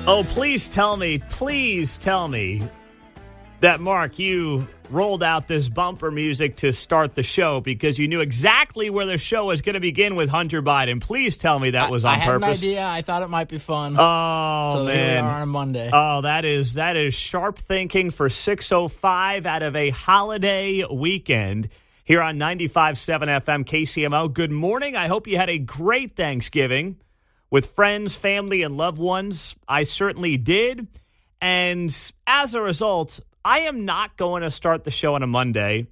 Oh, please tell me that, Mark, you rolled out this bumper music to start the show because you knew exactly where the show was going to begin with Hunter Biden. Please tell me that was on purpose. I had an idea. I thought it might be fun. Oh, so man. Here we are on a Monday. Oh, that is sharp thinking for 6:05 out of a holiday weekend here on 95.7 FM KCMO. Good morning. I hope you had a great Thanksgiving with friends, family, and loved ones. I certainly did. And as a result, I am not going to start the show on a Monday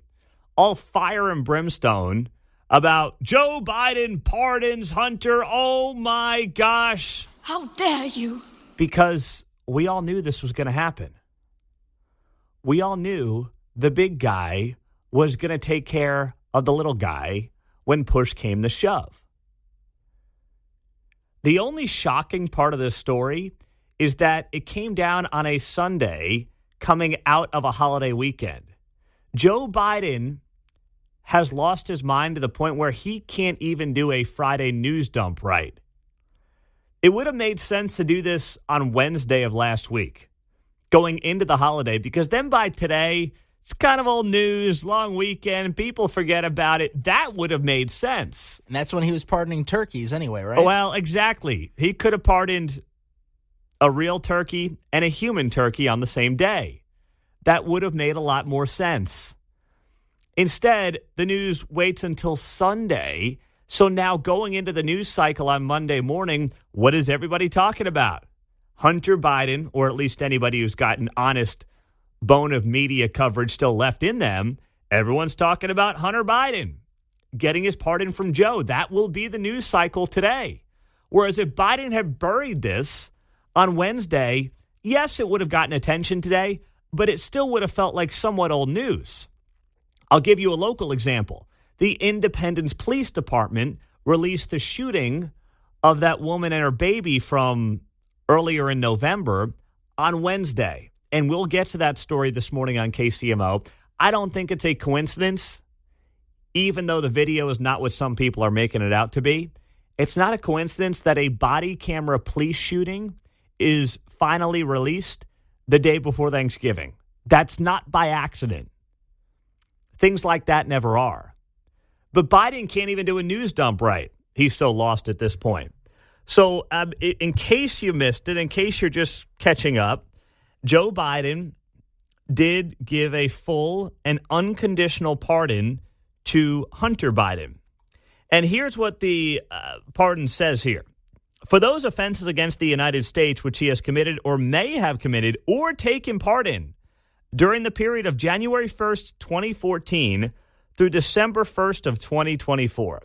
all fire and brimstone about Joe Biden pardons Hunter. Oh, my gosh. How dare you? Because we all knew this was going to happen. We all knew the big guy was going to take care of the little guy when push came to shove. The only shocking part of this story is that it came down on a Sunday coming out of a holiday weekend. Joe Biden has lost his mind to the point where he can't even do a Friday news dump right. It would have made sense to do this on Wednesday of last week, going into the holiday, because then by today, it's kind of old news, long weekend, people forget about it. That would have made sense. And that's when he was pardoning turkeys anyway, right? Well, exactly. He could have pardoned a real turkey and a human turkey on the same day. That would have made a lot more sense. Instead, the news waits until Sunday. So now going into the news cycle on Monday morning, what is everybody talking about? Hunter Biden, or at least anybody who's got an honest bone of media coverage still left in them, everyone's talking about Hunter Biden getting his pardon from Joe. That will be the news cycle today. Whereas if Biden had buried this on Wednesday, yes, it would have gotten attention today, but it still would have felt like somewhat old news. I'll give you a local example. The Independence Police Department released the shooting of that woman and her baby from earlier in November on Wednesday. And we'll get to that story this morning on KCMO. I don't think it's a coincidence, even though the video is not what some people are making it out to be. It's not a coincidence that a body camera police shooting is finally released the day before Thanksgiving. That's not by accident. Things like that never are. But Biden can't even do a news dump right. He's so lost at this point. So in case you missed it, in case you're just catching up, Joe Biden did give a full and unconditional pardon to Hunter Biden. And here's what the pardon says here. For those offenses against the United States which he has committed or may have committed or taken part in during the period of January 1st, 2014 through December 1st of 2024,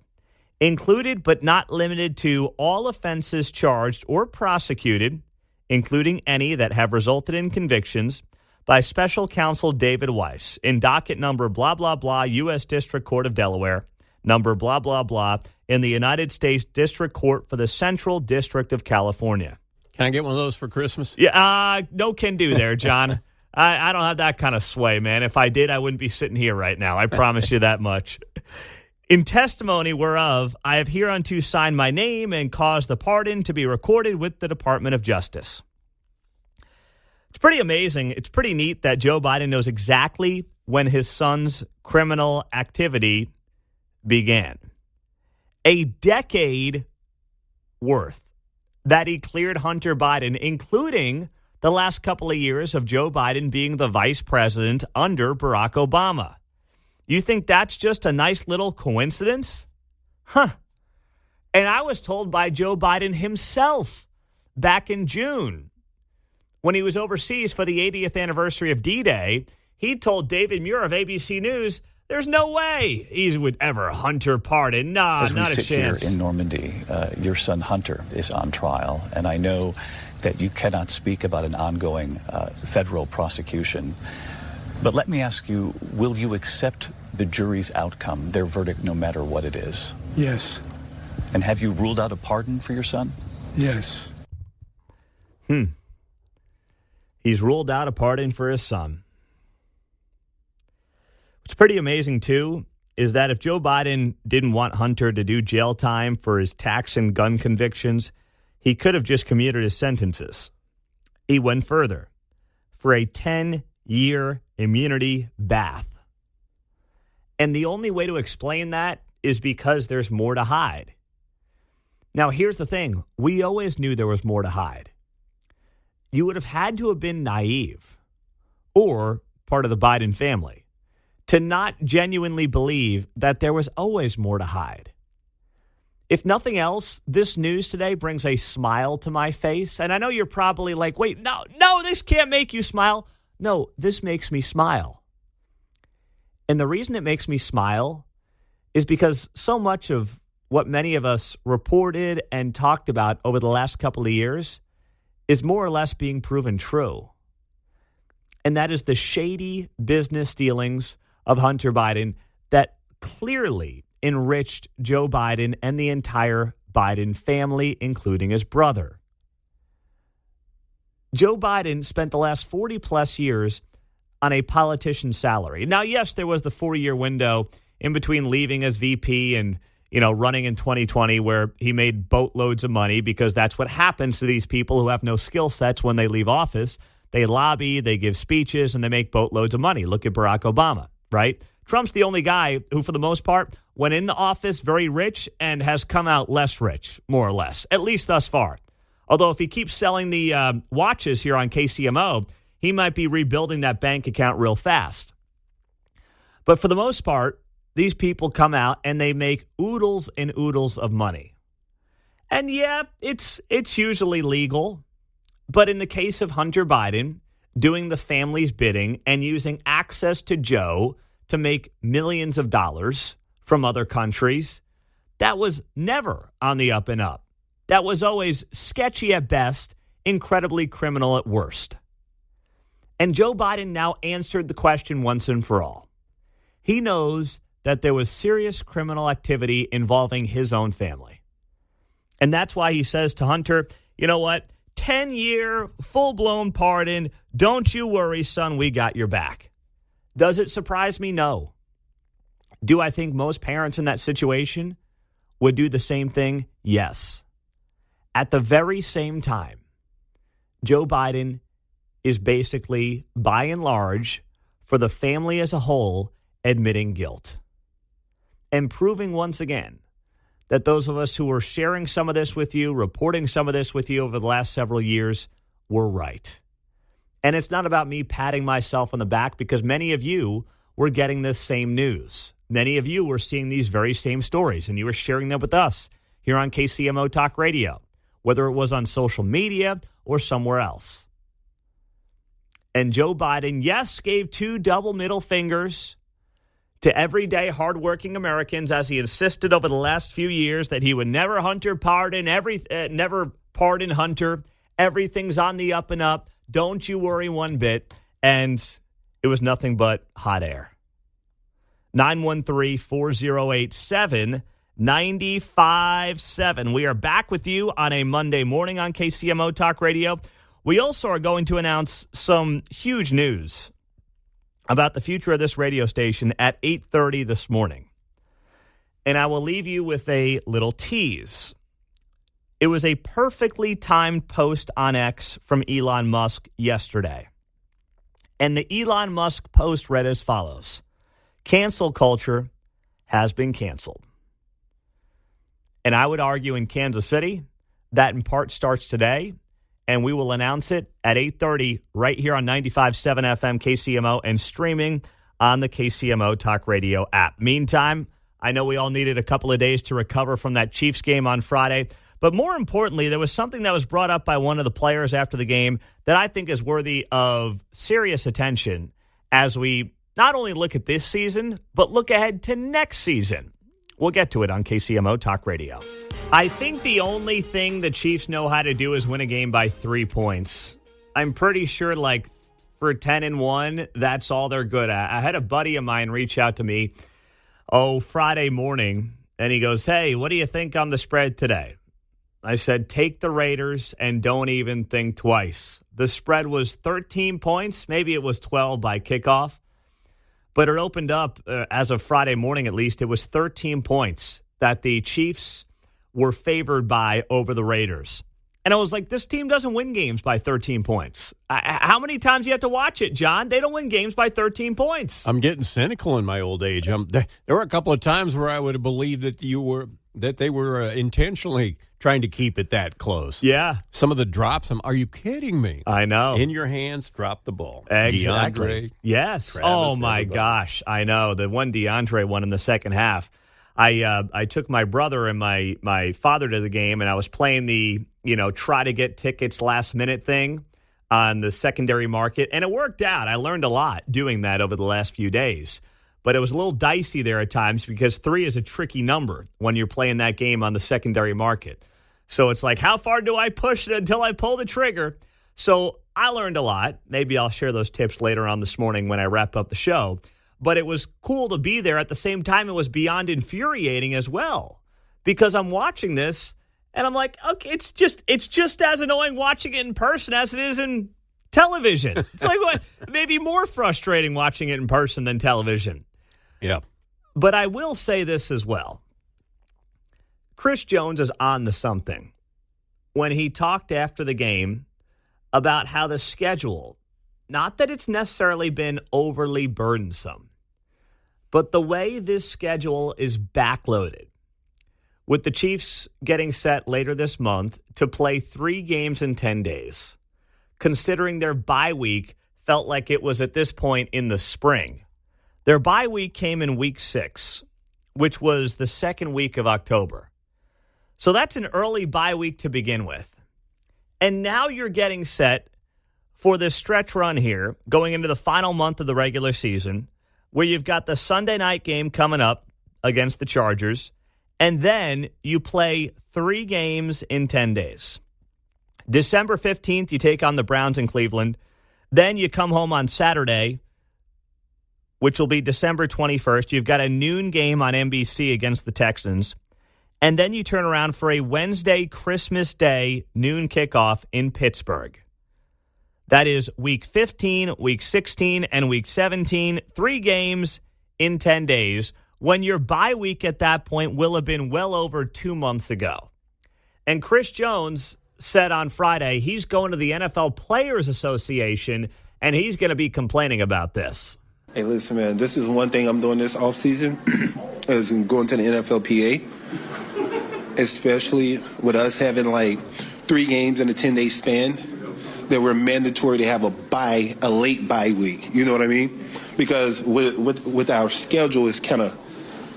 included but not limited to all offenses charged or prosecuted, including any that have resulted in convictions, by Special Counsel David Weiss in docket number blah, blah, blah, U.S. District Court of Delaware, number blah, blah, blah, in the United States District Court for the Central District of California. Can I get one of those for Christmas? Yeah, no can do there, John. I don't have that kind of sway, man. If I did, I wouldn't be sitting here right now. I promise you that much. In testimony whereof, I have hereunto signed my name and caused the pardon to be recorded with the Department of Justice. It's pretty amazing. It's pretty neat that Joe Biden knows exactly when his son's criminal activity began. A decade worth that he cleared Hunter Biden, including the last couple of years of Joe Biden being the vice president under Barack Obama. You think that's just a nice little coincidence? Huh. And I was told by Joe Biden himself back in June when he was overseas for the 80th anniversary of D-Day, he told David Muir of ABC News, there's no way he would ever Hunter pardon. Nah, not a chance. As we sit here in Normandy, your son Hunter is on trial, and I know that you cannot speak about an ongoing federal prosecution. But let me ask you, will you accept the jury's outcome, their verdict, no matter what it is? Yes. And have you ruled out a pardon for your son? Yes. He's ruled out a pardon for his son. What's pretty amazing, too, is that if Joe Biden didn't want Hunter to do jail time for his tax and gun convictions, he could have just commuted his sentences. He went further for a 10-year immunity bath. And the only way to explain that is because there's more to hide. Now, here's the thing. We always knew there was more to hide. You would have had to have been naive or part of the Biden family to not genuinely believe that there was always more to hide. If nothing else, this news today brings a smile to my face. And I know you're probably like, wait, no, this can't make you smile. No, this makes me smile. And the reason it makes me smile is because so much of what many of us reported and talked about over the last couple of years is more or less being proven true. And that is the shady business dealings of Hunter Biden that clearly enriched Joe Biden and the entire Biden family, including his brother. Joe Biden spent the last 40-plus years on a politician's salary. Now, yes, there was the 4-year window in between leaving as VP and running in 2020 where he made boatloads of money because that's what happens to these people who have no skill sets when they leave office. They lobby, they give speeches, and they make boatloads of money. Look at Barack Obama, right? Trump's the only guy who, for the most part, went into office very rich and has come out less rich, more or less, at least thus far. Although if he keeps selling the watches here on KCMO, he might be rebuilding that bank account real fast. But for the most part, these people come out and they make oodles and oodles of money. And yeah, it's usually legal. But in the case of Hunter Biden, doing the family's bidding and using access to Joe to make millions of dollars from other countries, that was never on the up and up. That was always sketchy at best, incredibly criminal at worst. And Joe Biden now answered the question once and for all. He knows that there was serious criminal activity involving his own family. And that's why he says to Hunter, you know what, 10-year, full-blown pardon. Don't you worry, son, we got your back. Does it surprise me? No. Do I think most parents in that situation would do the same thing? Yes. At the very same time, Joe Biden is basically, by and large, for the family as a whole, admitting guilt. And proving once again that those of us who were sharing some of this with you, reporting some of this with you over the last several years, were right. And it's not about me patting myself on the back because many of you were getting this same news. Many of you were seeing these very same stories and you were sharing them with us here on KCMO Talk Radio, whether it was on social media or somewhere else. And Joe Biden, yes, gave 2 double middle fingers to everyday hardworking Americans as he insisted over the last few years that he would never never pardon Hunter. Everything's on the up and up. Don't you worry one bit. And it was nothing but hot air. 913-408-7957. We are back with you on a Monday morning on KCMO Talk Radio. We also are going to announce some huge news about the future of this radio station at 8:30 this morning. And I will leave you with a little tease. It was a perfectly timed post on X from Elon Musk yesterday. And the Elon Musk post read as follows: cancel culture has been canceled. And I would argue in Kansas City, that in part starts today. And we will announce it at 8:30 right here on 95.7 FM KCMO and streaming on the KCMO Talk Radio app. Meantime, I know we all needed a couple of days to recover from that Chiefs game on Friday. But more importantly, there was something that was brought up by one of the players after the game that I think is worthy of serious attention as we not only look at this season, but look ahead to next season. We'll get to it on KCMO Talk Radio. I think the only thing the Chiefs know how to do is win a game by 3 points. I'm pretty sure, for 10-1, that's all they're good at. I had a buddy of mine reach out to me, Friday morning, and he goes, hey, what do you think on the spread today? I said, take the Raiders and don't even think twice. The spread was 13 points. Maybe it was 12 by kickoff. But it opened up, as of Friday morning at least, it was 13 points that the Chiefs were favored by over the Raiders. And I was like, this team doesn't win games by 13 points. How many times do you have to watch it, John? They don't win games by 13 points. I'm getting cynical in my old age. There were a couple of times where I would have believed that they were intentionally trying to keep it that close. Yeah. Some of the drops, are you kidding me? I know. In your hands, drop the ball. Exactly. DeAndre, yes. Travis, oh, my everybody. gosh. I know. The one DeAndre one in the second half. I took my brother and my father to the game, and I was playing the, try to get tickets last minute thing on the secondary market, and it worked out. I learned a lot doing that over the last few days. But it was a little dicey there at times because 3 is a tricky number when you're playing that game on the secondary market. So it's like, how far do I push it until I pull the trigger? So I learned a lot. Maybe I'll share those tips later on this morning when I wrap up the show. But it was cool to be there. At the same time, it was beyond infuriating as well because I'm watching this and I'm like, okay, it's just as annoying watching it in person as it is in television. It's like what? Maybe more frustrating watching it in person than television. Yeah. But I will say this as well. Chris Jones is on to something when he talked after the game about how the schedule, not that it's necessarily been overly burdensome, but the way this schedule is backloaded, with the Chiefs getting set later this month to play 3 games in 10 days, considering their bye week felt like it was at this point in the spring. Their bye week came in week 6, which was the second week of October. So that's an early bye week to begin with. And now you're getting set for this stretch run here, going into the final month of the regular season, where you've got the Sunday night game coming up against the Chargers, and then you play 3 games in 10 days. December 15th, you take on the Browns in Cleveland. Then you come home on Saturday, which will be December 21st. You've got a noon game on NBC against the Texans. And then you turn around for a Wednesday, Christmas Day, noon kickoff in Pittsburgh. That is week 15, week 16, and week 17. 3 games in 10 days when your bye week at that point will have been well over 2 months ago. And Chris Jones said on Friday he's going to the NFL Players Association and he's going to be complaining about this. Hey, listen, man, this is one thing I'm doing this offseason is going to the NFLPA, especially with us having like 3 games in a 10-day span. That we're mandatory to have a late bye week. You know what I mean? Because with our schedule, it's kind of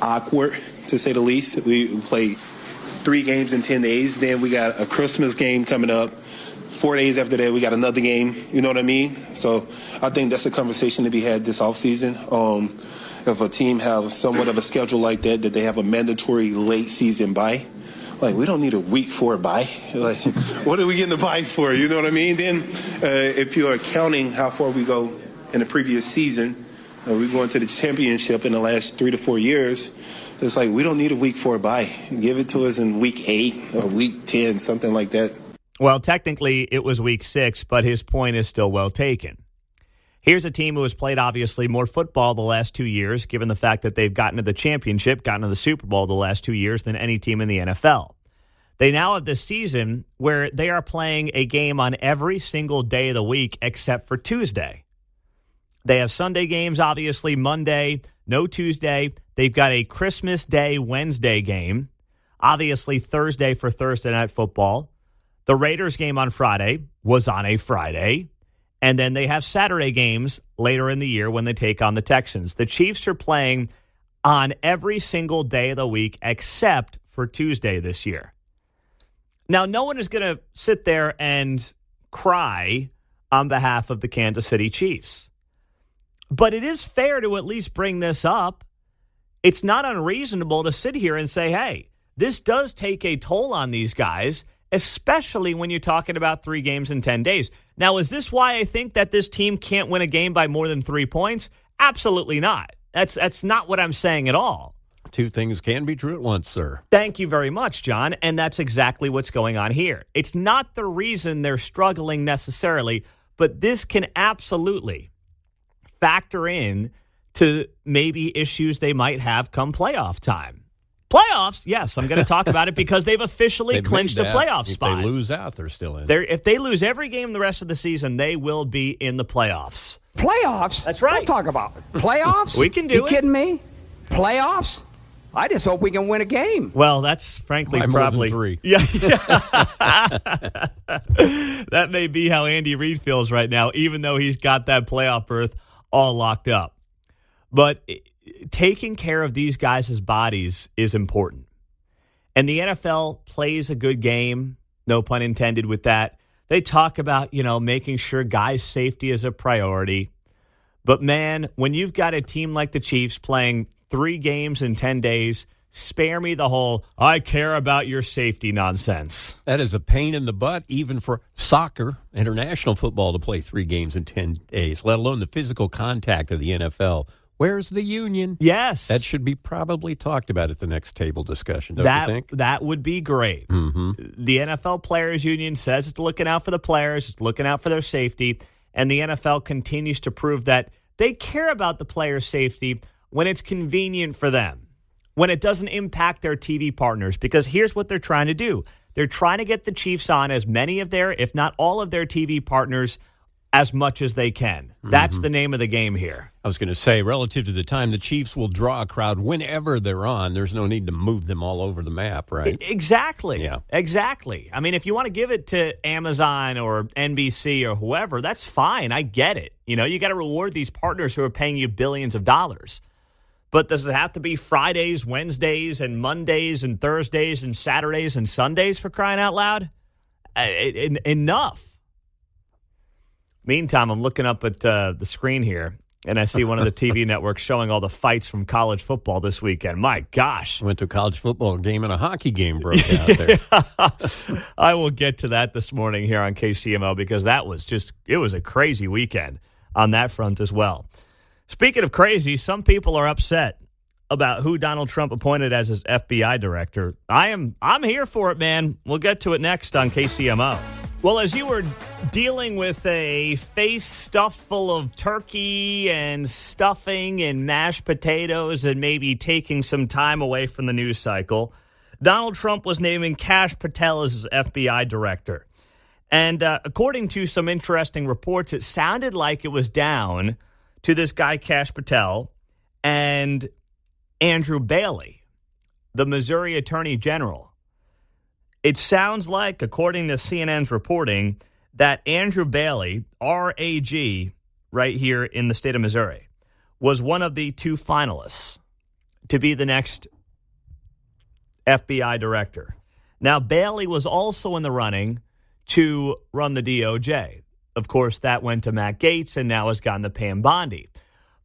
awkward, to say the least. We play 3 games in 10 days. Then we got a Christmas game coming up. 4 days after that, we got another game. You know what I mean? So I think that's a conversation to be had this offseason. If a team have somewhat of a schedule like that they have a mandatory late season bye. Like, we don't need a week 4 bye. Like, what are we getting the bye for? You know what I mean? Then if you're counting how far we go in the previous season, we're going to the championship in the last 3 to 4 years. It's like, we don't need a week 4 bye. Give it to us in week 8 or week 10, something like that. Well, technically, it was week 6, but his point is still well taken. Here's a team who has played, obviously, more football the last 2 years, given the fact that they've gotten to the championship, gotten to the Super Bowl the last 2 years than any team in the NFL. They now have this season where they are playing a game on every single day of the week except for Tuesday. They have Sunday games, obviously, Monday, no Tuesday. They've got a Christmas Day Wednesday game, obviously Thursday for Thursday Night Football. The Raiders game on Friday was on a Friday. And then they have Saturday games later in the year when they take on the Texans. The Chiefs are playing on every single day of the week except for Tuesday this year. Now, no one is going to sit there and cry on behalf of the Kansas City Chiefs. But it is fair to at least bring this up. It's not unreasonable to sit here and say, hey, this does take a toll on these guys, especially when you're talking about 3 games in 10 days. Now, is this why I think that this team can't win a game by more than 3 points? Absolutely not. That's not what I'm saying at all. 2 things can be true at once, sir. Thank you very much, John. And that's exactly what's going on here. It's not the reason they're struggling necessarily, but this can absolutely factor in to maybe issues they might have come playoff time. Playoffs, yes, I'm going to talk about it because they've officially They've clinched a made that. playoff spot. If they lose out, they're still in. If they lose every game the rest of the season, they will be in the playoffs. Playoffs? That's right. Don't talk about it. Playoffs? We can do you it. You kidding me? Playoffs? I just hope we can win a game. Well, that's frankly probably more than 3. Yeah. That may be how Andy Reid feels right now, even though he's got that playoff berth all locked up. But taking care of these guys' bodies is important. And the NFL plays a good game, no pun intended with that. They talk about, making sure guys' safety is a priority. But, man, when you've got a team like the Chiefs playing 3 games in 10 days, spare me the whole, I care about your safety nonsense. That is a pain in the butt, even for soccer, international football, to play 3 games in 10 days, let alone the physical contact of the NFL. Where's the union? Yes. That should be probably talked about at the next table discussion, don't you think? That would be great. Mm-hmm. The NFL Players Union says it's looking out for the players, it's looking out for their safety, and the NFL continues to prove that they care about the players' safety when it's convenient for them, when it doesn't impact their TV partners, because here's what they're trying to do. They're trying to get the Chiefs on as many of their, if not all of their TV partners as much as they can. That's the name of the game here. I was going to say, relative to the time, the Chiefs will draw a crowd whenever they're on. There's no need to move them all over the map, right? Exactly. Yeah. Exactly. I mean, if you want to give it to Amazon or NBC or whoever, that's fine. I get it. You got to reward these partners who are paying you billions of dollars. But does it have to be Fridays, Wednesdays, and Mondays, and Thursdays, and Saturdays, and Sundays, for crying out loud? Enough. Meantime, I'm looking up at the screen here, and I see one of the TV networks showing all the fights from college football this weekend. My gosh. Went to a college football game and a hockey game broke out there. I will get to that this morning here on KCMO because it was a crazy weekend on that front as well. Speaking of crazy, some people are upset about who Donald Trump appointed as his FBI director. I'm here for it, man. We'll get to it next on KCMO. Well, as you were dealing with a face stuffed full of turkey and stuffing and mashed potatoes and maybe taking some time away from the news cycle, Donald Trump was naming Kash Patel as his FBI director. And according to some interesting reports, it sounded like it was down to this guy, Kash Patel, and Andrew Bailey, the Missouri Attorney General. It sounds like, according to CNN's reporting, that Andrew Bailey, RAG, right here in the state of Missouri, was one of the 2 finalists to be the next FBI director. Now, Bailey was also in the running to run the DOJ. Of course, that went to Matt Gaetz and now has gone to Pam Bondi.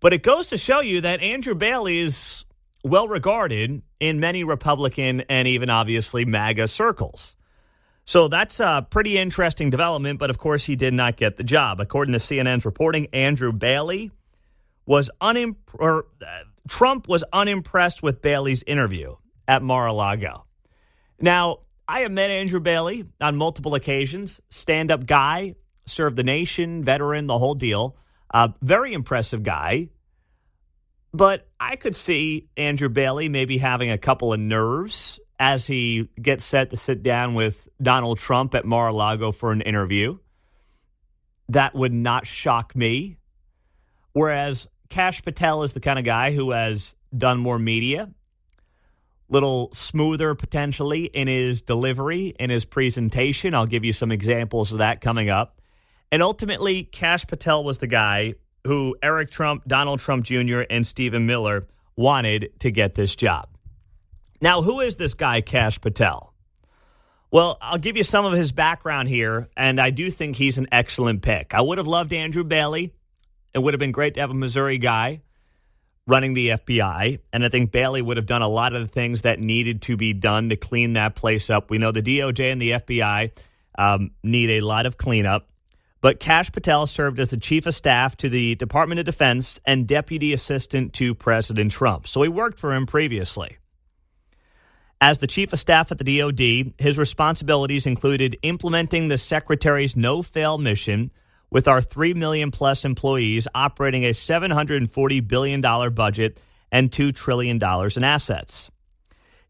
But it goes to show you that Andrew Bailey is well regarded in many Republican and even obviously MAGA circles. So that's a pretty interesting development, but of course he did not get the job. According to CNN's reporting, Andrew Bailey was Trump was unimpressed with Bailey's interview at Mar-a-Lago. Now, I have met Andrew Bailey on multiple occasions, stand-up guy, served the nation, veteran, the whole deal. Very impressive guy. But I could see Andrew Bailey maybe having a couple of nerves as he gets set to sit down with Donald Trump at Mar-a-Lago for an interview. That would not shock me. Whereas Kash Patel is the kind of guy who has done more media, little smoother potentially in his delivery, in his presentation. I'll give you some examples of that coming up. And ultimately, Kash Patel was the guy who Eric Trump, Donald Trump Jr., and Stephen Miller wanted to get this job. Now, who is this guy, Kash Patel? Well, I'll give you some of his background here, and I do think he's an excellent pick. I would have loved Andrew Bailey. It would have been great to have a Missouri guy running the FBI, and I think Bailey would have done a lot of the things that needed to be done to clean that place up. We know the DOJ and the FBI need a lot of cleanup. But Kash Patel served as the chief of staff to the Department of Defense and deputy assistant to President Trump. So he worked for him previously. As the chief of staff at the DOD, his responsibilities included implementing the secretary's no-fail mission with our 3 million-plus employees operating a $740 billion budget and $2 trillion in assets.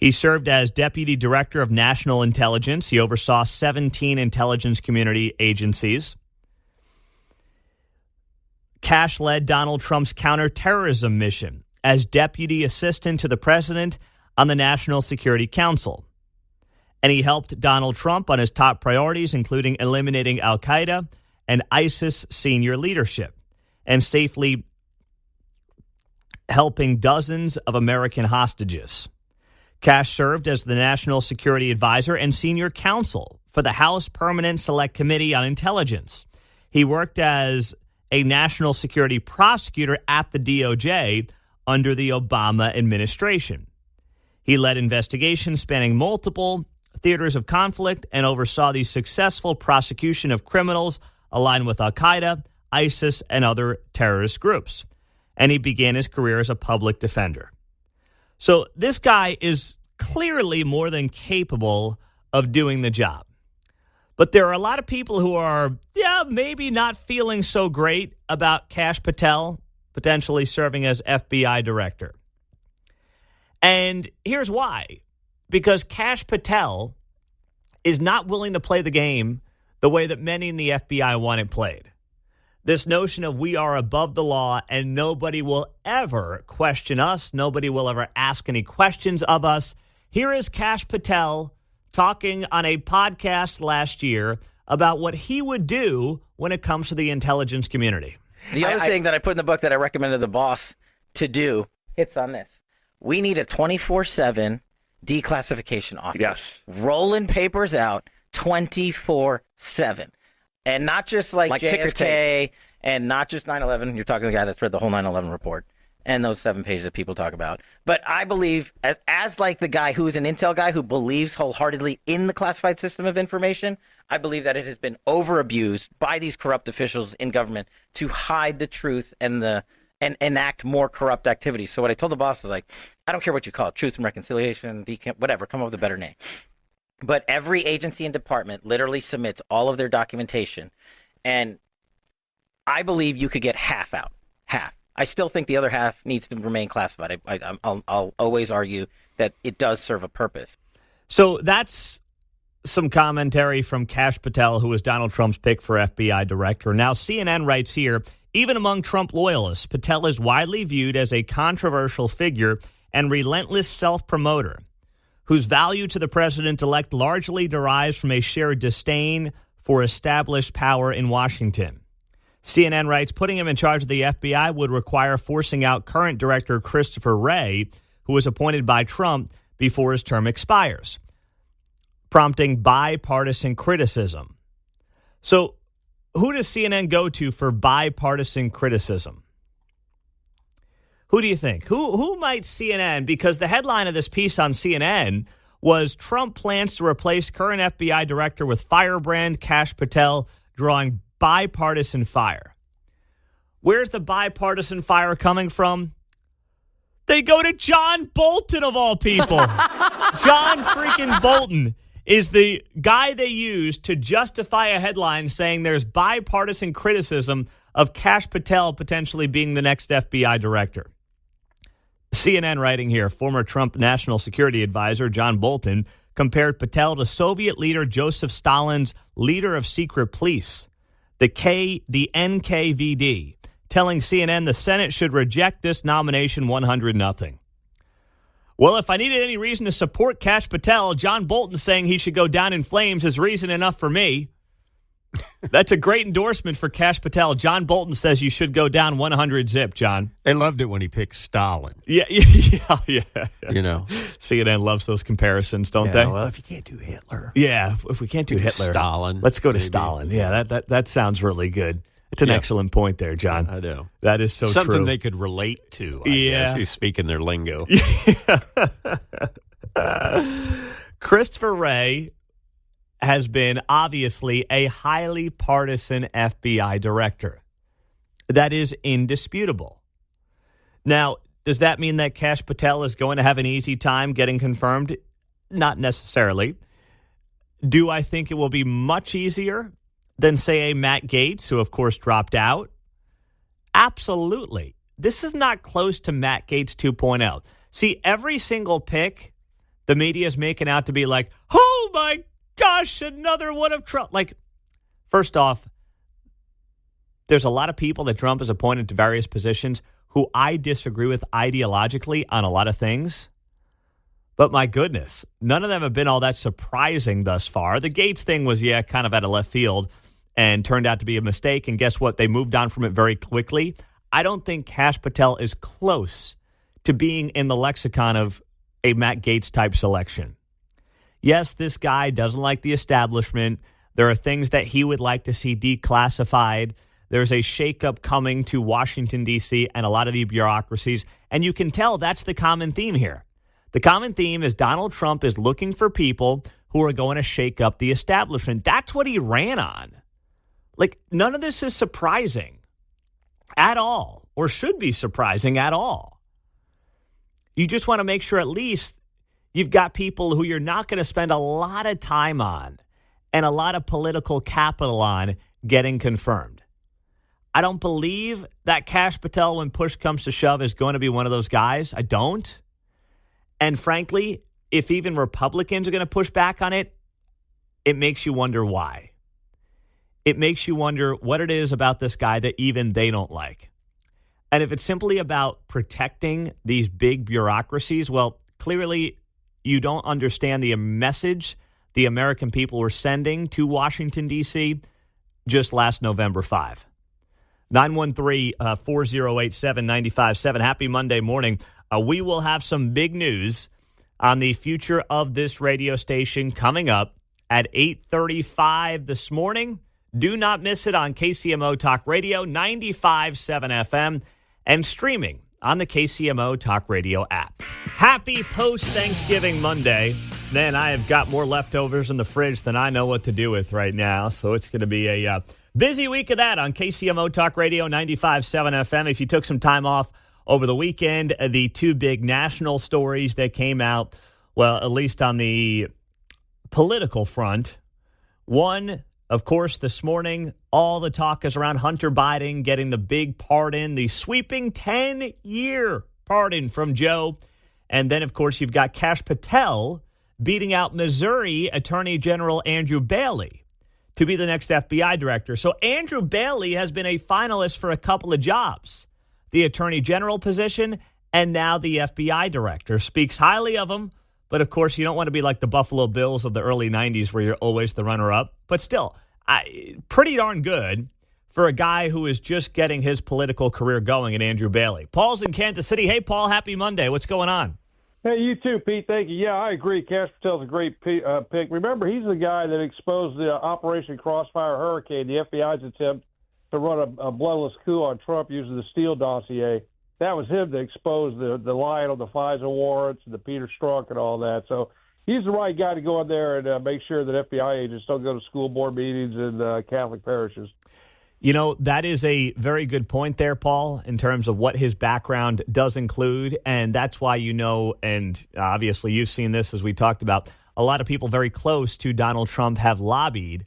He served as Deputy Director of National Intelligence. He oversaw 17 intelligence community agencies. Cash led Donald Trump's counterterrorism mission as Deputy Assistant to the President on the National Security Council. And he helped Donald Trump on his top priorities, including eliminating al-Qaeda and ISIS senior leadership and safely helping dozens of American hostages. Cash served as the National Security Advisor and Senior Counsel for the House Permanent Select Committee on Intelligence. He worked as a national security prosecutor at the DOJ under the Obama administration. He led investigations spanning multiple theaters of conflict and oversaw the successful prosecution of criminals aligned with al-Qaeda, ISIS, and other terrorist groups. And he began his career as a public defender. So this guy is clearly more than capable of doing the job. But there are a lot of people who are, maybe not feeling so great about Kash Patel potentially serving as FBI director. And here's why. Because Kash Patel is not willing to play the game the way that many in the FBI want it played. This notion of we are above the law and nobody will ever question us. Nobody will ever ask any questions of us. Here is Kash Patel talking on a podcast last year about what he would do when it comes to the intelligence community. The other thing that I put in the book that I recommended the boss to do hits on this. We need a 24/7 declassification office. Yes. Rolling papers out 24/7. And not just like JFK and not just 9/11. You're talking to the guy that's read the whole 9/11 report and those 7 pages that people talk about. But I believe, as like the guy who is an intel guy who believes wholeheartedly in the classified system of information, I believe that it has been over-abused by these corrupt officials in government to hide the truth and enact more corrupt activities. So what I told the boss was like, I don't care what you call it, truth and reconciliation, whatever, come up with a better name. But every agency and department literally submits all of their documentation. And I believe you could get half out. Half. I still think the other half needs to remain classified. I'll always argue that it does serve a purpose. So that's some commentary from Kash Patel, who was Donald Trump's pick for FBI director. Now, CNN writes here, even among Trump loyalists, Patel is widely viewed as a controversial figure and relentless self-promoter, whose value to the president-elect largely derives from a shared disdain for established power in Washington. CNN writes, putting him in charge of the FBI would require forcing out current director Christopher Wray, who was appointed by Trump before his term expires, prompting bipartisan criticism. So who does CNN go to for bipartisan criticism? Who do you think? Who might CNN? Because the headline of this piece on CNN was Trump plans to replace current FBI director with firebrand Kash Patel, drawing bipartisan fire. Where's the bipartisan fire coming from? They go to John Bolton, of all people. John freaking Bolton is the guy they use to justify a headline saying there's bipartisan criticism of Kash Patel potentially being the next FBI director. CNN writing here, former Trump National Security Advisor John Bolton compared Patel to Soviet leader Joseph Stalin's leader of secret police, the NKVD, telling CNN the Senate should reject this nomination 100-0. Well, if I needed any reason to support Kash Patel, John Bolton saying he should go down in flames is reason enough for me. That's a great endorsement for Kash Patel. John Bolton says you should go down 100-0, John. They loved it when he picked Stalin. Yeah. You know. CNN loves those comparisons, don't they? Well, if you can't do Hitler. Yeah, if we can't do Hitler. Stalin. Let's go to maybe. Stalin. Yeah, that sounds really good. It's an excellent point there, John. I know. That is so Something true. they could relate to, I guess, who's speaking their lingo. Christopher Wray has been obviously a highly partisan FBI director. That is indisputable. Now, does that mean that Kash Patel is going to have an easy time getting confirmed? Not necessarily. Do I think it will be much easier than, say, a Matt Gaetz, who, of course, dropped out? Absolutely. This is not close to Matt Gaetz 2.0. See, every single pick the media is making out to be like, oh my gosh, another one of Trump. Like, first off, there's a lot of people that Trump has appointed to various positions who I disagree with ideologically on a lot of things. But my goodness, none of them have been all that surprising thus far. The Gates thing was, kind of out of left field and turned out to be a mistake. And guess what? They moved on from it very quickly. I don't think Kash Patel is close to being in the lexicon of a Matt Gaetz type selection. Yes, this guy doesn't like the establishment. There are things that he would like to see declassified. There's a shakeup coming to Washington, D.C. and a lot of the bureaucracies. And you can tell that's the common theme here. The common theme is Donald Trump is looking for people who are going to shake up the establishment. That's what he ran on. Like, none of this is surprising at all, or should be surprising at all. You just want to make sure at least you've got people who you're not going to spend a lot of time on and a lot of political capital on getting confirmed. I don't believe that Kash Patel, when push comes to shove, is going to be one of those guys. I don't. And frankly, if even Republicans are going to push back on it, it makes you wonder why. It makes you wonder what it is about this guy that even they don't like. And if it's simply about protecting these big bureaucracies, well, clearly you don't understand the message the American people were sending to Washington, D.C. just last November 5. 913-408-7957. Happy Monday morning. We will have some big news on the future of this radio station coming up at 8:35 this morning. Do not miss it on KCMO Talk Radio, 95.7 FM, and streaming on the KCMO Talk Radio app. Happy post-Thanksgiving Monday. Man, I have got more leftovers in the fridge than I know what to do with right now, so it's going to be a busy week of that on KCMO Talk Radio, 95.7 FM. If you took some time off over the weekend, the two big national stories that came out, well, at least on the political front. One, of course, this morning, all the talk is around Hunter Biden getting the big pardon, the sweeping 10-year pardon from Joe. And then, of course, you've got Kash Patel beating out Missouri Attorney General Andrew Bailey to be the next FBI director. So Andrew Bailey has been a finalist for a couple of jobs. The Attorney General position, and now the FBI director. Speaks highly of him, but of course you don't want to be like the Buffalo Bills of the early 90s where you're always the runner-up. But still, pretty darn good for a guy who is just getting his political career going in Andrew Bailey. Paul's in Kansas City. Hey, Paul, happy Monday. What's going on? Hey, you too, Pete. Thank you. Yeah, I agree. Kash Patel's a great pick. Remember, he's the guy that exposed the Operation Crossfire Hurricane, the FBI's attempt to run a bloodless coup on Trump using the Steele dossier. That was him that exposed the lying on the FISA warrants, the Peter Strzok and all that. So he's the right guy to go in there and make sure that FBI agents don't go to school board meetings in Catholic parishes. You know, that is a very good point there, Paul, in terms of what his background does include. And that's why, and obviously you've seen this as we talked about, a lot of people very close to Donald Trump have lobbied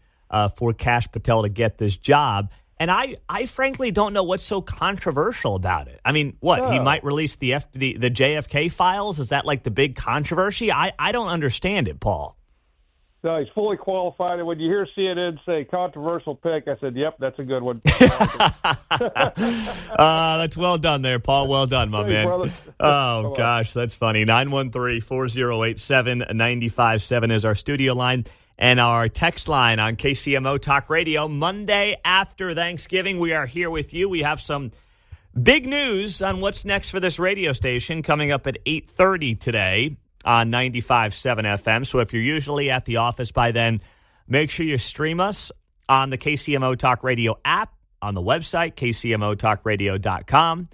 for Kash Patel to get this job. And I frankly don't know what's so controversial about it. I mean, what, he might release the JFK files? Is that like the big controversy? I don't understand it, Paul. No, he's fully qualified. And when you hear CNN say controversial pick, I said, yep, that's a good one. That's well done there, Paul. Well done, my man. Brother. Oh, gosh, that's funny. 913-408-7957 is our studio line. And our text line on KCMO Talk Radio, Monday after Thanksgiving. We are here with you. We have some big news on what's next for this radio station coming up at 8:30 today on 95.7 FM. So if you're usually at the office by then, make sure you stream us on the KCMO Talk Radio app, on the website, kcmotalkradio.com.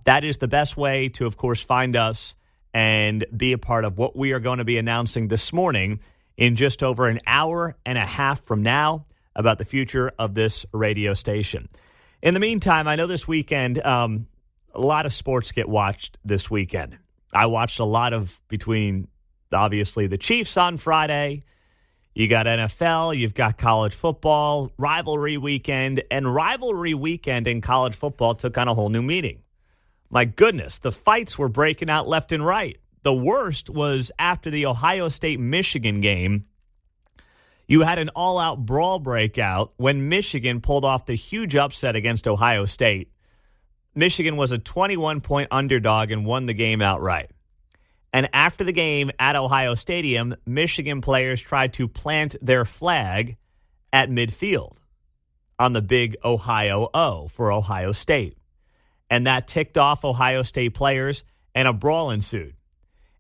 That is the best way to, of course, find us and be a part of what we are going to be announcing this morning in just over an hour and a half from now about the future of this radio station. In the meantime, I know this weekend, a lot of sports get watched this weekend. I watched a lot of between, obviously, the Chiefs on Friday. You got NFL, you've got college football, rivalry weekend, and rivalry weekend in college football took on a whole new meaning. My goodness, the fights were breaking out left and right. the worst was after the Ohio State-Michigan game. You had an all-out brawl breakout when Michigan pulled off the huge upset against Ohio State. Michigan was a 21-point underdog and won the game outright. And after the game at Ohio Stadium, Michigan players tried to plant their flag at midfield on the big Ohio O for Ohio State. And that ticked off Ohio State players, and a brawl ensued.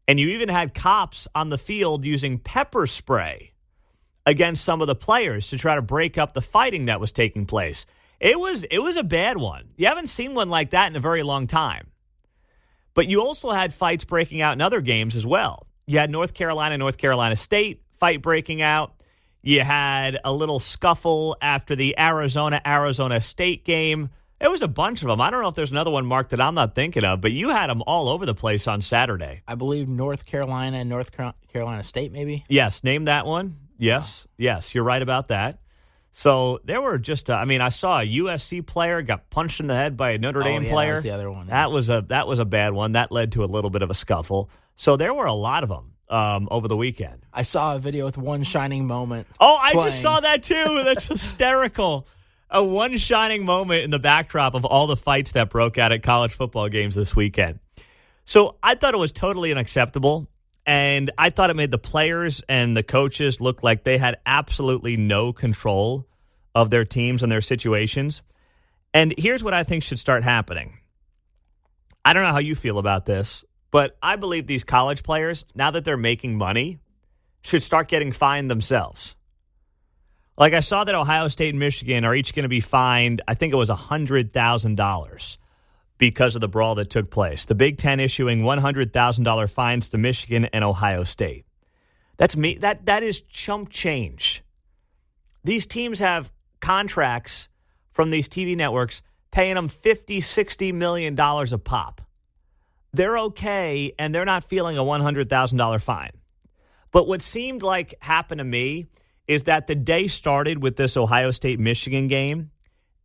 And you even had cops on the field using pepper spray against some of the players to try to break up the fighting that was taking place. It was a bad one. You haven't seen one like that in a very long time. But you also had fights breaking out in other games as well. You had North Carolina State fight breaking out. You had a little scuffle after the Arizona State game. It was a bunch of them. I don't know if there's another one, Mark, that I'm not thinking of, but you had them all over the place on Saturday. I believe North Carolina and North Carolina State, maybe? Yes, name that one. Yes, you're right about that. So there were just, I saw a USC player got punched in the head by a Notre Dame player. That was the other one. That was a bad one. That led to a little bit of a scuffle. So there were a lot of them over the weekend. I saw a video with one shining moment. Oh, I just saw that too. That's hysterical. A one shining moment in the backdrop of all the fights that broke out at college football games this weekend. So I thought it was totally unacceptable. And I thought it made the players and the coaches look like they had absolutely no control of their teams and their situations. And here's what I think should start happening. I don't know how you feel about this, but I believe these college players, now that they're making money, should start getting fined themselves. Like I saw that Ohio State and Michigan are each going to be fined, I think it was $100,000. Because of the brawl that took place. The Big Ten issuing $100,000 fines to Michigan and Ohio State. That is chump change. These teams have contracts from these TV networks paying them $50, $60 million a pop. They're okay, and they're not feeling a $100,000 fine. But what seemed like happened to me is that the day started with this Ohio State-Michigan game,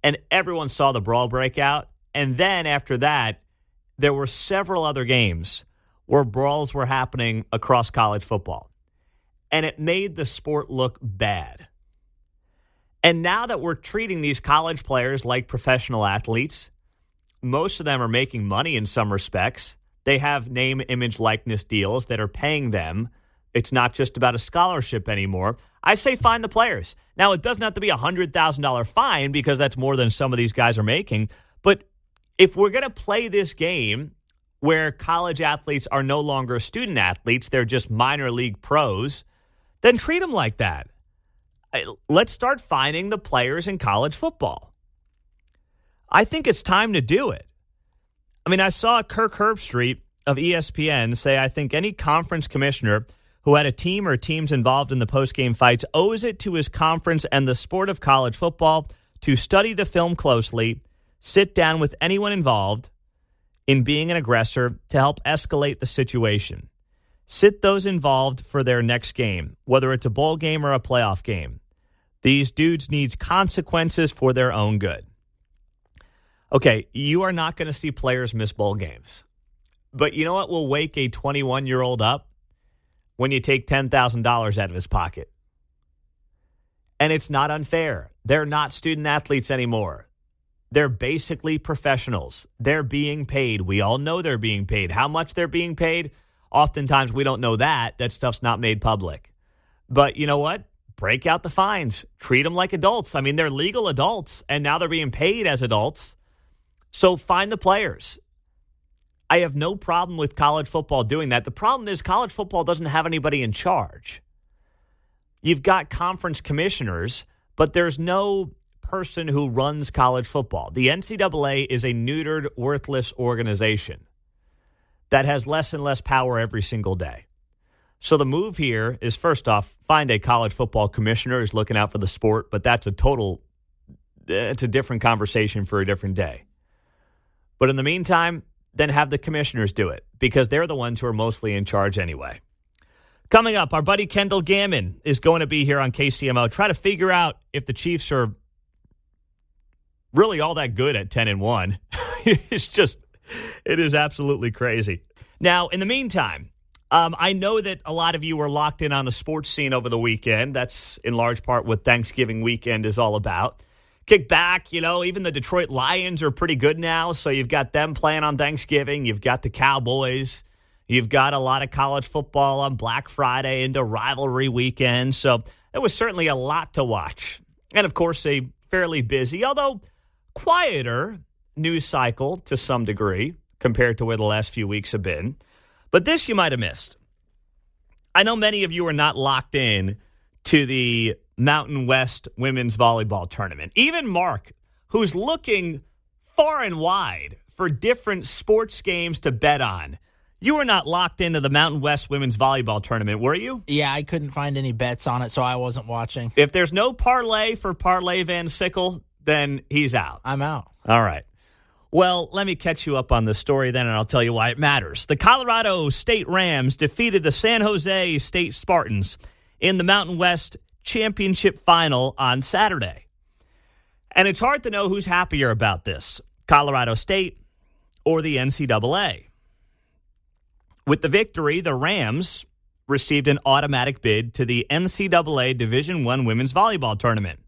and everyone saw the brawl break out. And then after that, there were several other games where brawls were happening across college football. And it made the sport look bad. And now that we're treating these college players like professional athletes, most of them are making money in some respects. They have name, image, likeness deals that are paying them. It's not just about a scholarship anymore. I say fine the players. Now, it doesn't have to be a $100,000 fine because that's more than some of these guys are making. But if we're going to play this game where college athletes are no longer student athletes, they're just minor league pros, then treat them like that. Let's start fining the players in college football. I think it's time to do it. I saw Kirk Herbstreit of ESPN say, I think any conference commissioner who had a team or teams involved in the post-game fights owes it to his conference and the sport of college football to study the film closely, sit down with anyone involved in being an aggressor to help escalate the situation. Sit those involved for their next game, whether it's a bowl game or a playoff game. These dudes need consequences for their own good. Okay, you are not going to see players miss bowl games. But you know what will wake a 21-year-old up? When you take $10,000 out of his pocket. And it's not unfair. They're not student athletes anymore. They're basically professionals. They're being paid. We all know they're being paid. How much they're being paid? Oftentimes we don't know that. That stuff's not made public. But you know what? Break out the fines. Treat them like adults. They're legal adults, and now they're being paid as adults. So fine the players. I have no problem with college football doing that. The problem is college football doesn't have anybody in charge. You've got conference commissioners, but there's no person who runs college football. The NCAA is a neutered, worthless organization that has less and less power every single day. So the move here is, first off, find a college football commissioner who's looking out for the sport, but it's a different conversation for a different day. But in the meantime, then have the commissioners do it because they're the ones who are mostly in charge anyway. Coming up, our buddy Kendall Gammon is going to be here on KCMO. Try to figure out if the Chiefs are really all that good at 10-1. It is absolutely crazy. Now, in the meantime, I know that a lot of you were locked in on the sports scene over the weekend. That's in large part what Thanksgiving weekend is all about. Kick back, even the Detroit Lions are pretty good now, so you've got them playing on Thanksgiving. You've got the Cowboys. You've got a lot of college football on Black Friday into rivalry weekend, so there was certainly a lot to watch. And, of course, a fairly busy, although quieter, news cycle to some degree compared to where the last few weeks have been. But this you might have missed. I know many of you are not locked in to the Mountain West Women's Volleyball Tournament. Even Mark, who's looking far and wide for different sports games to bet on. You were not locked into the Mountain West Women's Volleyball Tournament, were you? Yeah, I couldn't find any bets on it, so I wasn't watching. If there's no parlay for Parlay Van Sickle, then he's out. I'm out. All right. Well, let me catch you up on the story then, and I'll tell you why it matters. The Colorado State Rams defeated the San Jose State Spartans in the Mountain West Championship Final on Saturday. And it's hard to know who's happier about this, Colorado State or the NCAA. With the victory, the Rams received an automatic bid to the NCAA Division I Women's Volleyball Tournament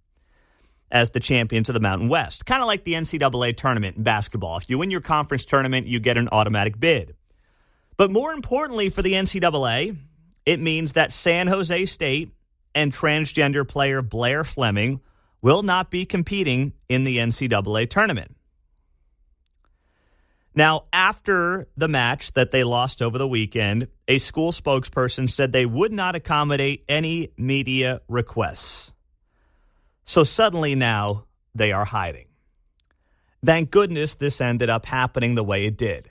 as the champions of the Mountain West. Kind of like the NCAA tournament in basketball. If you win your conference tournament, you get an automatic bid. But more importantly for the NCAA, it means that San Jose State and transgender player Blair Fleming will not be competing in the NCAA tournament. Now, after the match that they lost over the weekend, a school spokesperson said they would not accommodate any media requests. So suddenly now they are hiding. Thank goodness this ended up happening the way it did.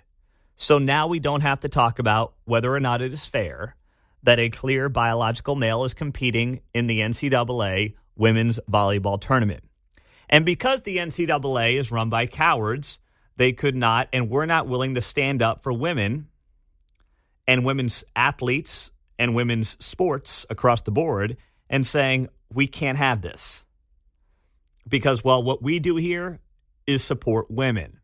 So now we don't have to talk about whether or not it is fair that a clear biological male is competing in the NCAA Women's Volleyball Tournament. And because the NCAA is run by cowards, they could not and were not willing to stand up for women and women's athletes and women's sports across the board and saying, we can't have this. Because, well, what we do here is support women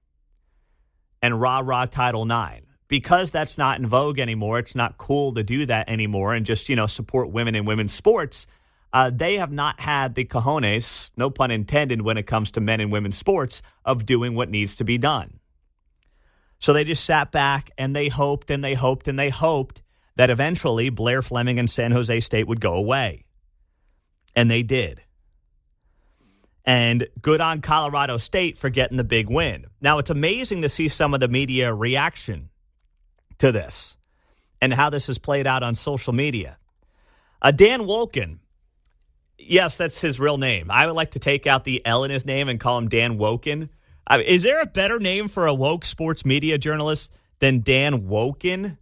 and rah-rah Title IX. Because that's not in vogue anymore, it's not cool to do that anymore and just, support women in women's sports. They have not had the cojones, no pun intended, when it comes to men and women's sports, of doing what needs to be done. So they just sat back and they hoped and they hoped and they hoped that eventually Blair Fleming and San Jose State would go away. And they did. And good on Colorado State for getting the big win. Now, it's amazing to see some of the media reaction to this and how this has played out on social media. Dan Wolken, yes, that's his real name. I would like to take out the L in his name and call him Dan Woken. Is there a better name for a woke sports media journalist than Dan Woken?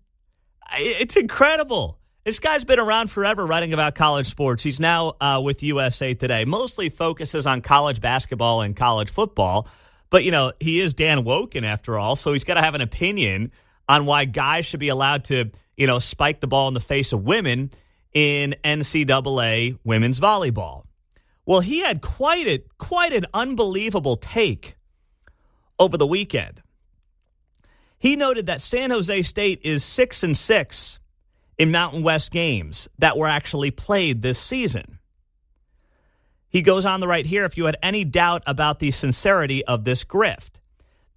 It's incredible. This guy's been around forever writing about college sports. He's now with USA Today. Mostly focuses on college basketball and college football. But, he is Dan Woken after all, so he's got to have an opinion on why guys should be allowed to, spike the ball in the face of women in NCAA women's volleyball. Well, he had quite an unbelievable take over the weekend. He noted that San Jose State is 6-6 in Mountain West games that were actually played this season. He goes on to write here, if you had any doubt about the sincerity of this grift.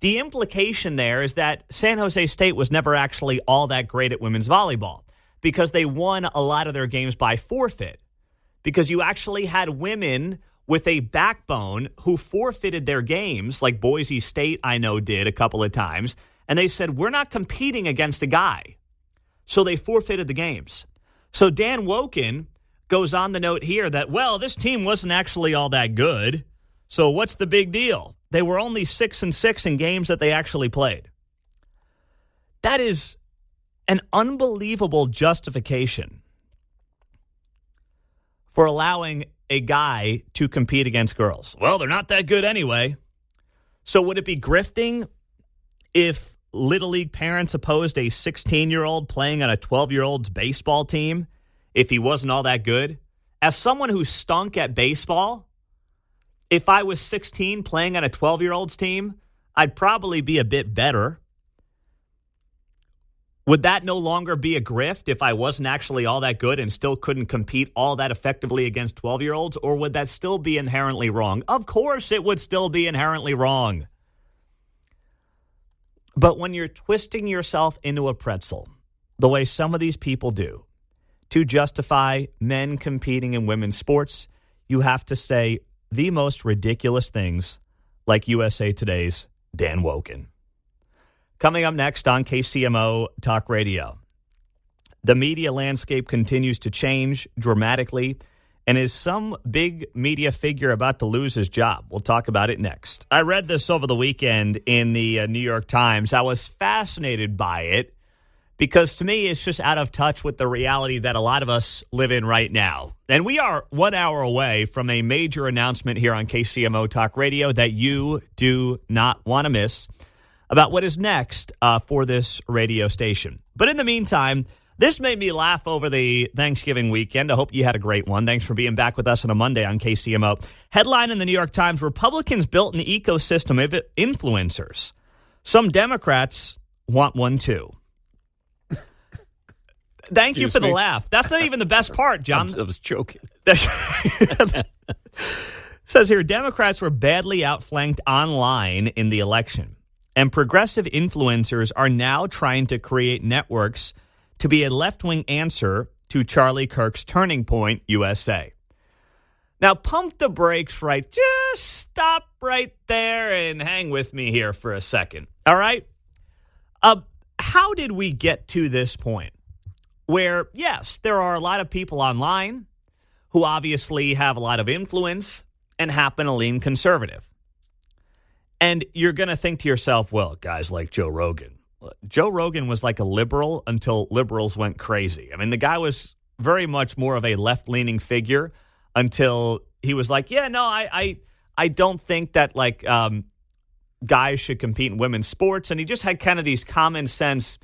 The implication there is that San Jose State was never actually all that great at women's volleyball because they won a lot of their games by forfeit. Because you actually had women with a backbone who forfeited their games, like Boise State, I know, did a couple of times, and they said, we're not competing against a guy. So they forfeited the games. So Dan Woken goes on the note here that, well, this team wasn't actually all that good. So what's the big deal? They were only 6-6 in games that they actually played. That is an unbelievable justification for allowing a guy to compete against girls. Well, they're not that good anyway. So would it be grifting if Little League parents opposed a 16-year-old playing on a 12-year-old's baseball team if he wasn't all that good? As someone who stunk at baseball, if I was 16 playing on a 12-year-old's team, I'd probably be a bit better. Would that no longer be a grift if I wasn't actually all that good and still couldn't compete all that effectively against 12-year-olds? Or would that still be inherently wrong? Of course it would still be inherently wrong. But when you're twisting yourself into a pretzel, the way some of these people do, to justify men competing in women's sports, you have to say the most ridiculous things, like USA Today's Dan Woken. Coming up next on KCMO Talk Radio. The media landscape continues to change dramatically, and is some big media figure about to lose his job? We'll talk about it next. I read this over the weekend in the New York Times. I was fascinated by it because to me it's just out of touch with the reality that a lot of us live in right now. And we are 1 hour away from a major announcement here on KCMO Talk Radio that you do not want to miss about what is next for this radio station. But in the meantime, this made me laugh over the Thanksgiving weekend. I hope you had a great one. Thanks for being back with us on a Monday on KCMO. Headline in the New York Times, Republicans built an ecosystem of influencers. Some Democrats want one too. Thank you for the laugh. That's not even the best part, John. I was joking. Says here, Democrats were badly outflanked online in the election. And progressive influencers are now trying to create networks to be a left-wing answer to Charlie Kirk's Turning Point USA. Now, pump the brakes right. Just stop right there and hang with me here for a second. All right? How did we get to this point where, yes, there are a lot of people online who obviously have a lot of influence and happen to lean conservative? And you're going to think to yourself, well, guys like Joe Rogan. Joe Rogan was like a liberal until liberals went crazy. I mean, the guy was very much more of a left-leaning figure until he was like, yeah, no, I don't think that like guys should compete in women's sports. And he just had kind of these common sense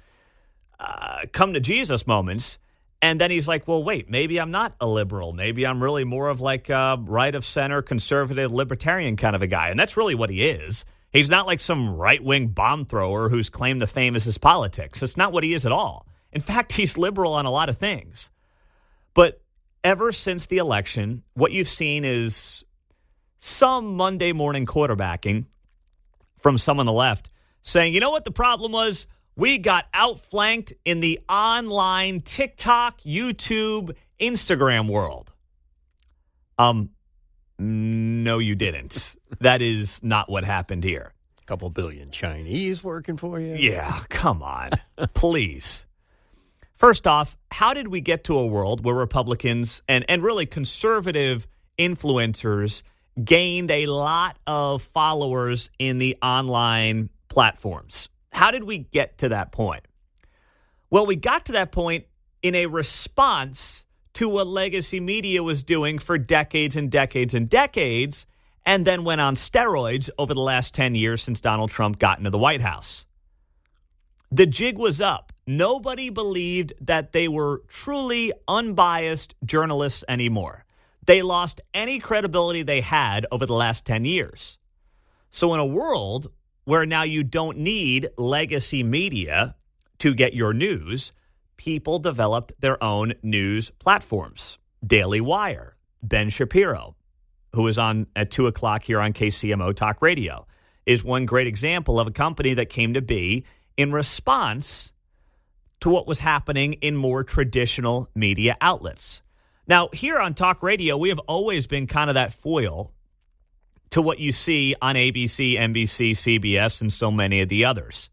come to Jesus moments. And then he's like, well, wait, maybe I'm not a liberal. Maybe I'm really more of like a right of center, conservative, libertarian kind of a guy. And that's really what he is. He's not like some right-wing bomb thrower whose claim to fame is his politics. That's not what he is at all. In fact, he's liberal on a lot of things. But ever since the election, what you've seen is some Monday morning quarterbacking from some on the left saying, you know what the problem was? We got outflanked in the online TikTok, YouTube, Instagram world. No, you didn't. That is not what happened here. A couple billion Chinese working for you. Yeah, come on. Please. First off, how did we get to a world where Republicans and really conservative influencers gained a lot of followers in the online platforms? How did we get to that point? Well, we got to that point in a response to what legacy media was doing for decades and decades and decades, and then went on steroids over the last 10 years since Donald Trump got into the White House. The jig was up. Nobody believed that they were truly unbiased journalists anymore. They lost any credibility they had over the last 10 years. So in a world where now you don't need legacy media to get your news, people developed their own news platforms. Daily Wire, Ben Shapiro, who is on at 2 o'clock here on KCMO Talk Radio, is one great example of a company that came to be in response to what was happening in more traditional media outlets. Now, here on Talk Radio, we have always been kind of that foil to what you see on ABC, NBC, CBS, and so many of the others.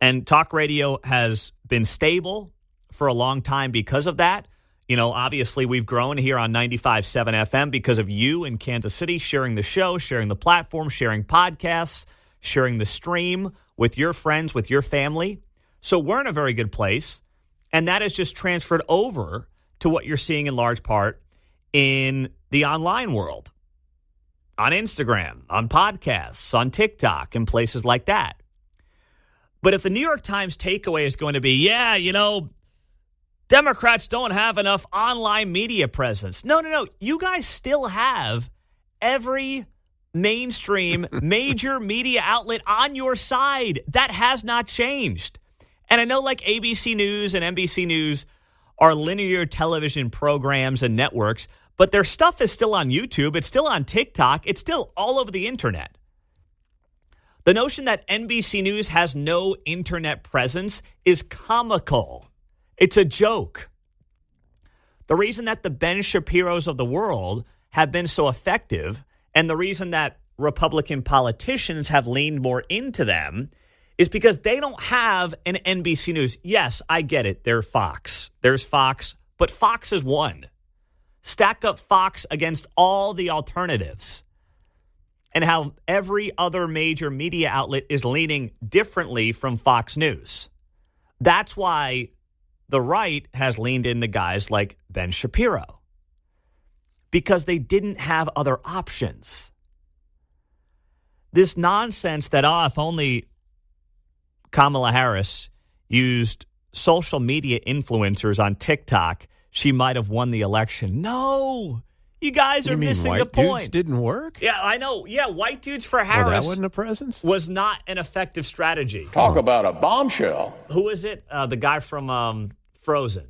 And Talk Radio has been stable for a long time because of that. You know, obviously, we've grown here on 95.7 FM because of you in Kansas City sharing the show, sharing the platform, sharing podcasts, sharing the stream with your friends, with your family. So we're in a very good place. And that has just transferred over to what you're seeing in large part in the online world. On Instagram, on podcasts, on TikTok, and places like that. But if the New York Times takeaway is going to be, yeah, you know, Democrats don't have enough online media presence. No. You guys still have every mainstream major media outlet on your side. That has not changed. And I know like ABC News and NBC News are linear television programs and networks, but their stuff is still on YouTube. It's still on TikTok. It's still all over the internet. The notion that NBC News has no internet presence is comical. It's a joke. The reason that the Ben Shapiros of the world have been so effective, and the reason that Republican politicians have leaned more into them, is because they don't have an NBC News. Yes, I get it. There's Fox, but Fox is one. Stack up Fox against all the alternatives, and how every other major media outlet is leaning differently from Fox News. That's why the right has leaned into guys like Ben Shapiro, because they didn't have other options. This nonsense that, if only Kamala Harris used social media influencers on TikTok, she might have won the election. No, you guys are missing the point. White dudes didn't work? Yeah, I know. Yeah, white dudes for Harris. Well, that wasn't a presence? Was not an effective strategy. Talk about a bombshell. Who is it? The guy from Frozen.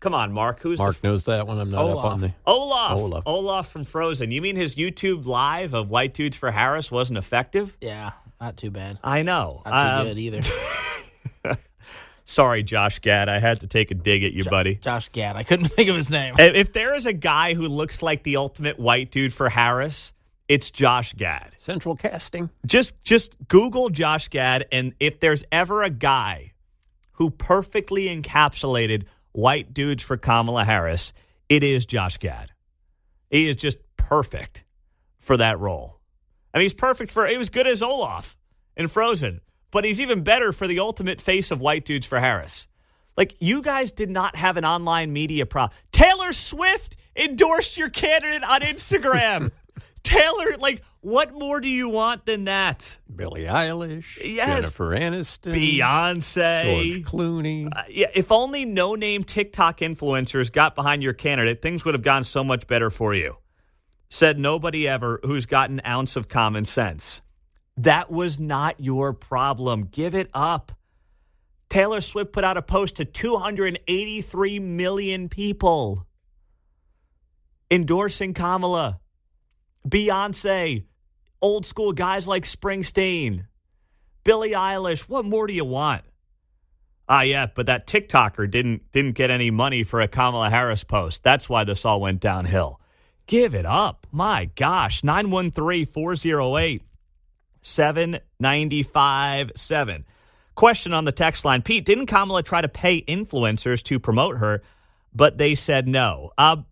Come on, Mark. Mark knows that one. I'm not Olaf. up on the... Olaf from Frozen. You mean his YouTube live of White Dudes for Harris wasn't effective? Yeah, not too bad. I know. Not too good either. Sorry, Josh Gad. I had to take a dig at you, buddy. Josh Gad. I couldn't think of his name. If there is a guy who looks like the ultimate white dude for Harris, it's Josh Gad. Central casting. Just Google Josh Gad, and if there's ever a guy who perfectly encapsulated white dudes for Kamala Harris, it is Josh Gad. He is just perfect for that role. I mean, he was good as Olaf in Frozen, but he's even better for the ultimate face of white dudes for Harris. Like, you guys did not have an online media Taylor Swift endorsed your candidate on Instagram. Taylor, like, what more do you want than that? Billie Eilish, yes. Jennifer Aniston, Beyonce, George Clooney. Yeah, if only no-name TikTok influencers got behind your candidate, things would have gone so much better for you. Said nobody ever who's got an ounce of common sense. That was not your problem. Give it up. Taylor Swift put out a post to 283 million people endorsing Kamala. Beyonce, old school guys like Springsteen, Billie Eilish. What more do you want? Yeah, but that TikToker didn't get any money for a Kamala Harris post. That's why this all went downhill. Give it up. My gosh. 913-408-7957. Question on the text line. Pete, didn't Kamala try to pay influencers to promote her, but they said no? Not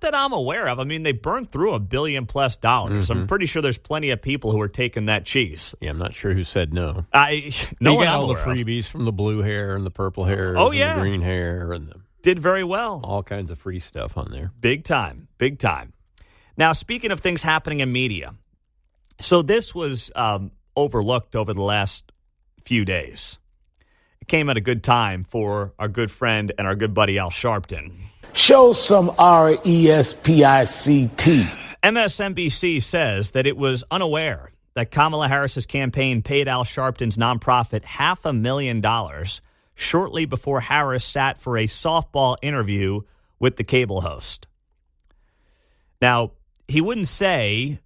that I'm aware of. I mean, they burned through $1 billion+. I'm pretty sure there's plenty of people who are taking that cheese. Yeah, I'm not sure who said no. You got all the freebies from the blue hair and the purple hair and the green hair and did very well. All kinds of free stuff on there. Big time. Big time. Now, speaking of things happening in media, so this was overlooked over the last few days. It came at a good time for our good friend and our good buddy Al Sharpton. Show some RESPICT. MSNBC says that it was unaware that Kamala Harris's campaign paid Al Sharpton's nonprofit $500,000 shortly before Harris sat for a softball interview with the cable host. Now, he wouldn't say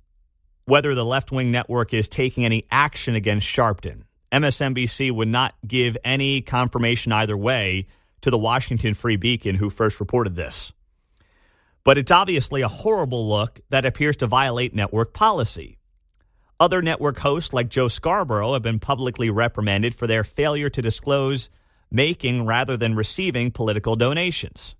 whether the left-wing network is taking any action against Sharpton. MSNBC would not give any confirmation either way to the Washington Free Beacon, who first reported this. But it's obviously a horrible look that appears to violate network policy. Other network hosts like Joe Scarborough have been publicly reprimanded for their failure to disclose making rather than receiving political donations.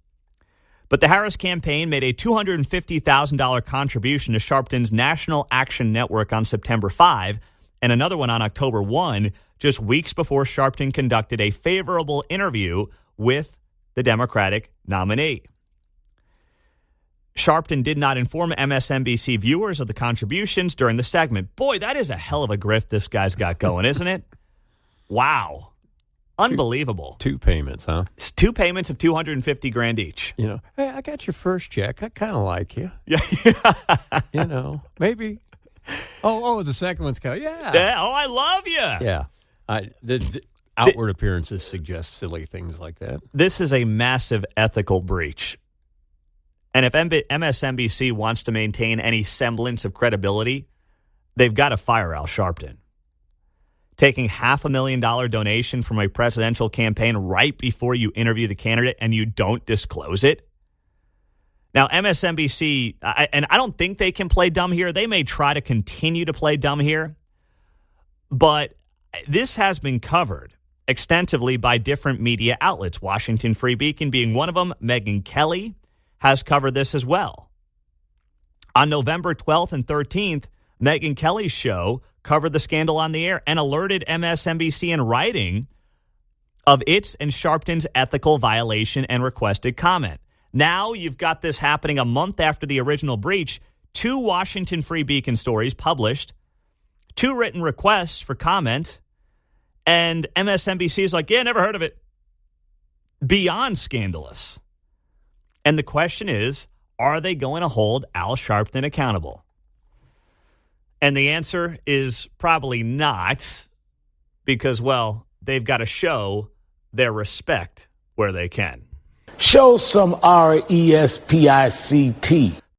But the Harris campaign made a $250,000 contribution to Sharpton's National Action Network on September 5 and another one on October 1, just weeks before Sharpton conducted a favorable interview with the Democratic nominee. Sharpton did not inform MSNBC viewers of the contributions during the segment. Boy, that is a hell of a grift this guy's got going, isn't it? Wow. Unbelievable. Two payments, huh? It's 2 payments of $250,000 each. You know, hey, I got your first check. I kind of like you. Yeah. You know, maybe. Oh, the second one's kind of, yeah. Oh, I love you. Yeah. Outward appearances suggest silly things like that. This is a massive ethical breach. And if MSNBC wants to maintain any semblance of credibility, they've got to fire Al Sharpton. Taking $500,000 donation from a presidential campaign right before you interview the candidate and you don't disclose it. Now, MSNBC, and I don't think they can play dumb here. They may try to continue to play dumb here. But this has been covered extensively by different media outlets, Washington Free Beacon being one of them. Megyn Kelly has covered this as well. On November 12th and 13th, Megyn Kelly's show covered the scandal on the air and alerted MSNBC in writing of its and Sharpton's ethical violation and requested comment. Now you've got this happening a month after the original breach. 2 Washington Free Beacon stories published, 2 written requests for comment, and MSNBC is like, yeah, never heard of it. Beyond scandalous. And the question is, are they going to hold Al Sharpton accountable? And the answer is probably not, because, well, they've got to show their respect where they can. Show some RESPICT.